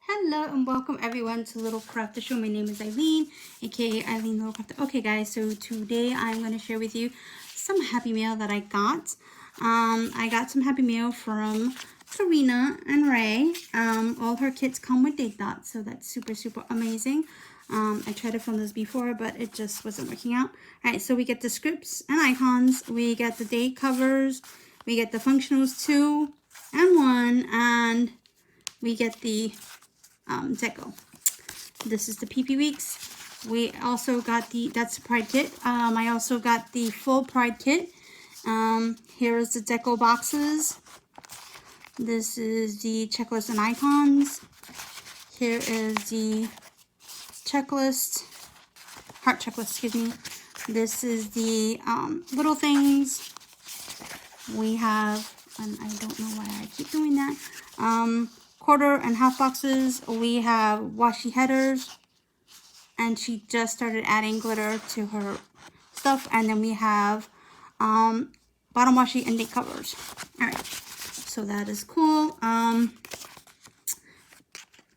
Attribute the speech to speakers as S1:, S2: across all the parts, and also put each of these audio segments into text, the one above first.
S1: Hello and welcome everyone to Little Crafter Show. My name is Eileen, aka Eileen Little Crafter. Okay guys, so today I'm going to share with you some Happy Mail that I got. I got some Happy Mail from Serena and Ray. All her kits come with date dots, so that's super amazing. I tried to film this before, but it just wasn't working out. Alright, so we get the scripts and icons, we get the date covers, we get the functionals 2 and 1, and we get the deco. This is the PP Weeks. We also got that's the Pride kit. I also got the full Pride kit. Here is the deco boxes. This is the checklist and icons. Here is the checklist, heart checklist, excuse me. This is the little things. We have, and I don't know why I keep doing that, quarter and half boxes. We have washi headers, and she just started adding glitter to her stuff. And then we have bottom washi and date covers. All right, so that is cool.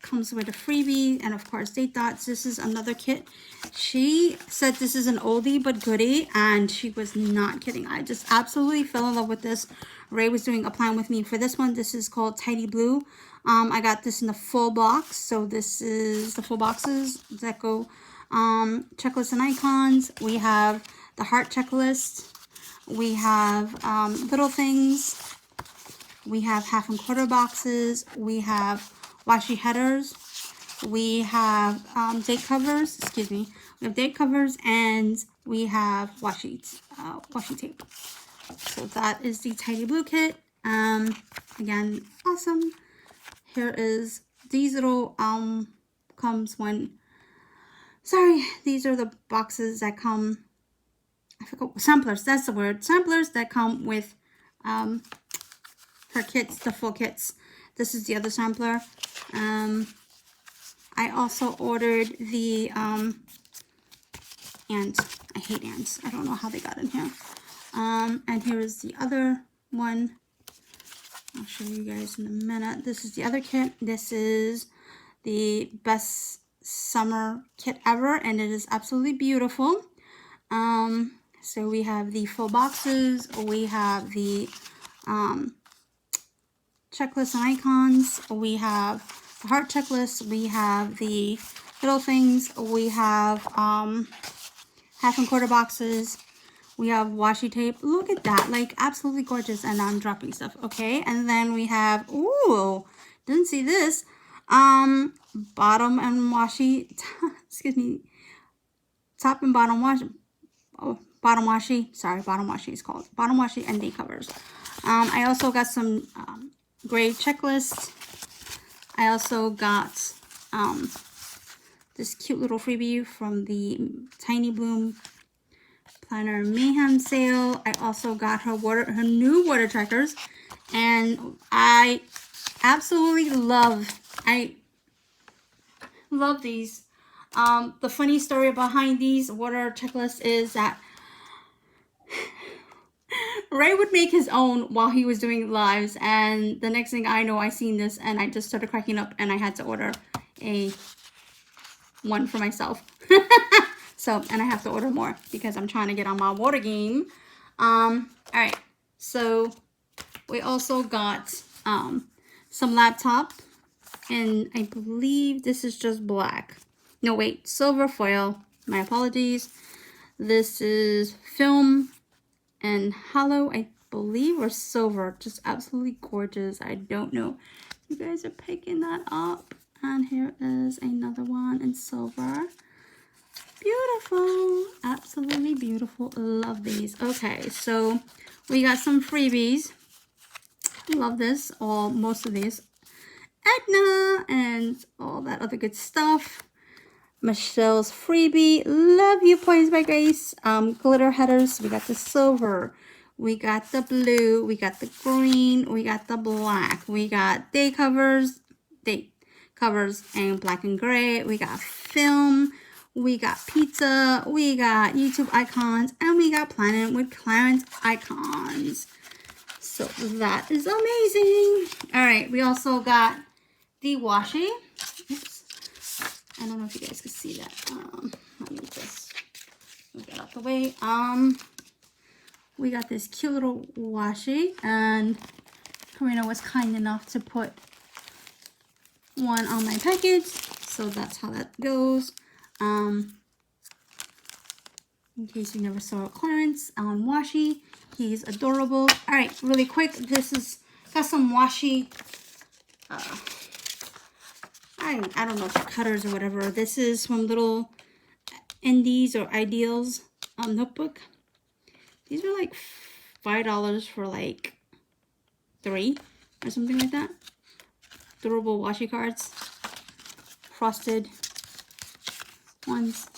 S1: Comes with a freebie and of course date dots. This is another kit. She said this is an oldie but goodie, and she was not kidding. I just absolutely fell in love with this. Ray was doing a plan with me for this one. This is called Tidy Blue. I got this in the full box, so this is the full boxes. Deco checklist and icons. We have the heart checklist. We have little things. We have half and quarter boxes. We have washi headers. We have date covers. Excuse me. We have date covers, and we have washi tape. So that is the Tidy Blue kit. Again, awesome. Here is these little comes when. Sorry, these are the boxes that come. I forgot, samplers. That's the word. Samplers that come with her kits, the full kits. This is the other sampler. I also ordered the ants. I hate ants. I don't know how they got in here. And here is the other one. I'll show you guys in a minute. This is the other kit. This is the best summer kit ever, and it is absolutely beautiful. So we have the full boxes. We have the checklist and icons. We have the heart checklist. We have the little things. We have half and quarter boxes. We have washi tape. Look at that, like absolutely gorgeous. And I'm dropping stuff. Okay, and then we have, ooh, didn't see this, bottom and washi excuse me, top and bottom washi. Oh, bottom washi, sorry, bottom washi is called bottom washi and date covers. I also got some gray checklist. I also got this cute little freebie from the Tiny Bloom Planner Mayhem sale. I also got her new water trackers, and I absolutely love these. The funny story behind these water checklists is that Ray would make his own while he was doing lives, and the next thing I know, I seen this and I just started cracking up, and I had to order one for myself. So, and I have to order more because I'm trying to get on my water game. All right, so we also got some laptop, and I believe this is just black. No, wait, silver foil. My apologies. This is film and hollow, I believe, or silver. Just absolutely gorgeous. I don't know if you guys are picking that up. And here is another one in silver. Beautiful, absolutely beautiful. Love these. Okay, so we got some freebies. Love this, or most of these. Edna and all that other good stuff. Michelle's freebie, Love You, Points by Grace. Glitter headers. We got the silver, we got the blue, we got the green, we got the black, we got date covers and black and gray. We got film, we got pizza, we got YouTube icons, and we got planet with Clarence icons. So that is amazing. All right, we also got the washi. I don't know if you guys can see that. Let me just move that out the way. We got this cute little washi, and Karina was kind enough to put one on my package, so that's how that goes. In case you never saw Clarence on washi, he's adorable. All right, really quick, this is got some washi. I don't know if they're cutters or whatever. This is from Little Indies or Ideals notebook. These are like $5 for like 3 or something like that. Durable washi cards, frosted ones.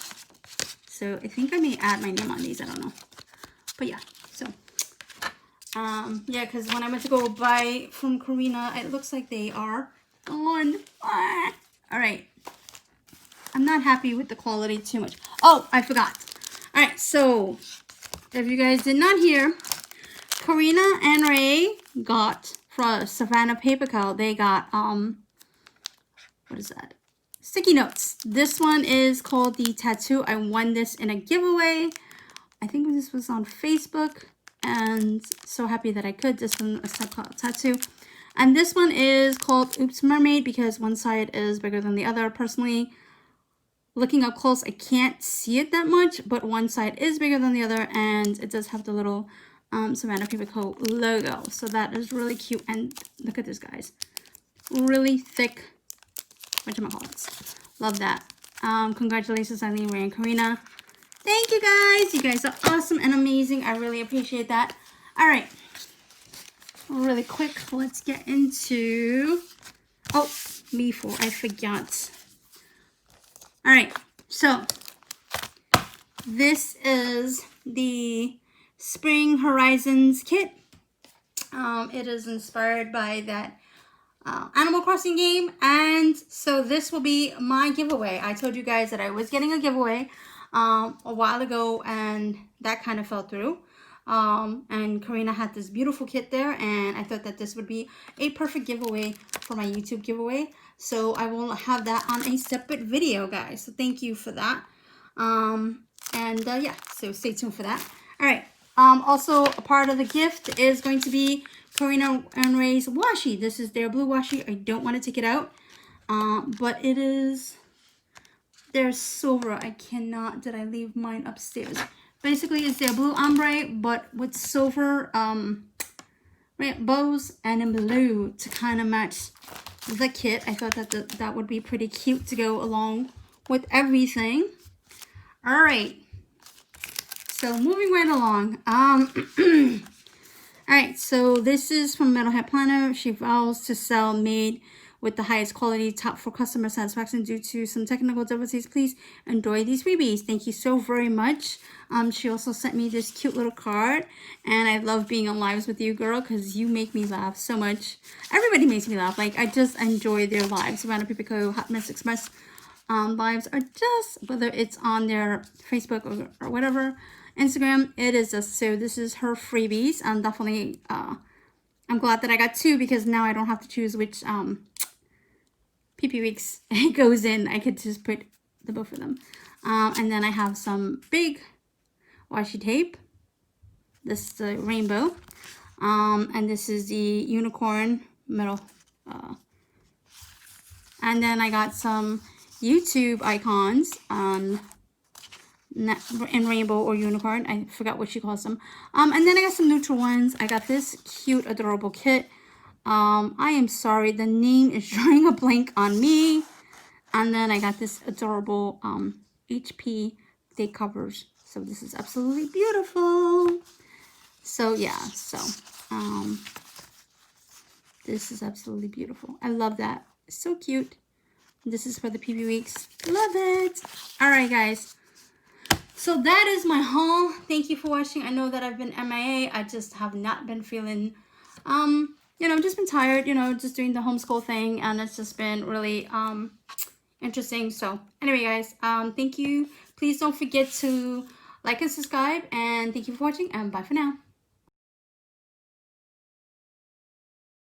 S1: So I think I may add my name on these. I don't know, but yeah. So yeah, because when I went to go buy from Karina, it looks like they are gone. Ah. All right, I'm not happy with the quality too much. Oh, I forgot. All right, so if you guys did not hear, Karina and Ray got from Savannah Paper Co. They got what is that? Sticky notes. This one is called the tattoo. I won this in a giveaway. I think this was on Facebook, and so happy that I could. This one is called tattoo. And this one is called Oops Mermaid because one side is bigger than the other. Personally, looking up close, I can't see it that much, but one side is bigger than the other, and it does have the little Savannah Paper Co. logo. So that is really cute. And look at this, guys. Really thick whatchamacallits. Love that. Congratulations, Eileen, Ray, and Karina. Thank you, guys. You guys are awesome and amazing. I really appreciate that. All right. Really quick, let's get into... Oh, before I forgot. All right. So, this is the Spring Horizons kit. It is inspired by that Animal Crossing game, and so this will be my giveaway. I told you guys that I was getting a giveaway a while ago, and that kind of fell through. And Karina had this beautiful kit there, and I thought that this would be a perfect giveaway for my YouTube giveaway. So I will have that on a separate video, guys. So thank you for that. Yeah, so stay tuned for that. All right. Also, a part of the gift is going to be Karina and Ray's washi. This is their blue washi. I don't want to take it out, but it is their silver. I cannot. Did I leave mine upstairs? Basically, it's their blue ombre, but with silver bows and in blue to kind of match the kit. I thought that that would be pretty cute to go along with everything. All right. So moving right along. All right, so this is from Metalhead Planner. She vows to sell made with the highest quality, top for customer satisfaction due to some technical difficulties. Please enjoy these freebies. Thank you so very much. She also sent me this cute little card, and I love being on lives with you, girl, because you make me laugh so much. Everybody makes me laugh. Like, I just enjoy their lives. Random People Hot Mess Express lives are just, whether it's on their Facebook or whatever, Instagram, it is just, so this is her freebies. I'm definitely, I'm glad that I got 2 because now I don't have to choose which PP Weeks it goes in. I could just put the both of them. And then I have some big washi tape. This is the rainbow. And this is the unicorn metal. And then I got some YouTube icons in rainbow or unicorn. I forgot what she calls them. And then I got some neutral ones. I got this cute, adorable kit. I am sorry, the name is drawing a blank on me. And then I got this adorable HP day covers. So this is absolutely beautiful. So yeah, so this is absolutely beautiful. I love that. It's so cute. This is for the PB Weeks. Love it. All right, guys. So that is my haul. Thank you for watching. I know that I've been MIA. I just have not been feeling, you know, I've just been tired, you know, just doing the homeschool thing. And it's just been really interesting. So anyway, guys, thank you. Please don't forget to like and subscribe. And thank you for watching. And bye for now.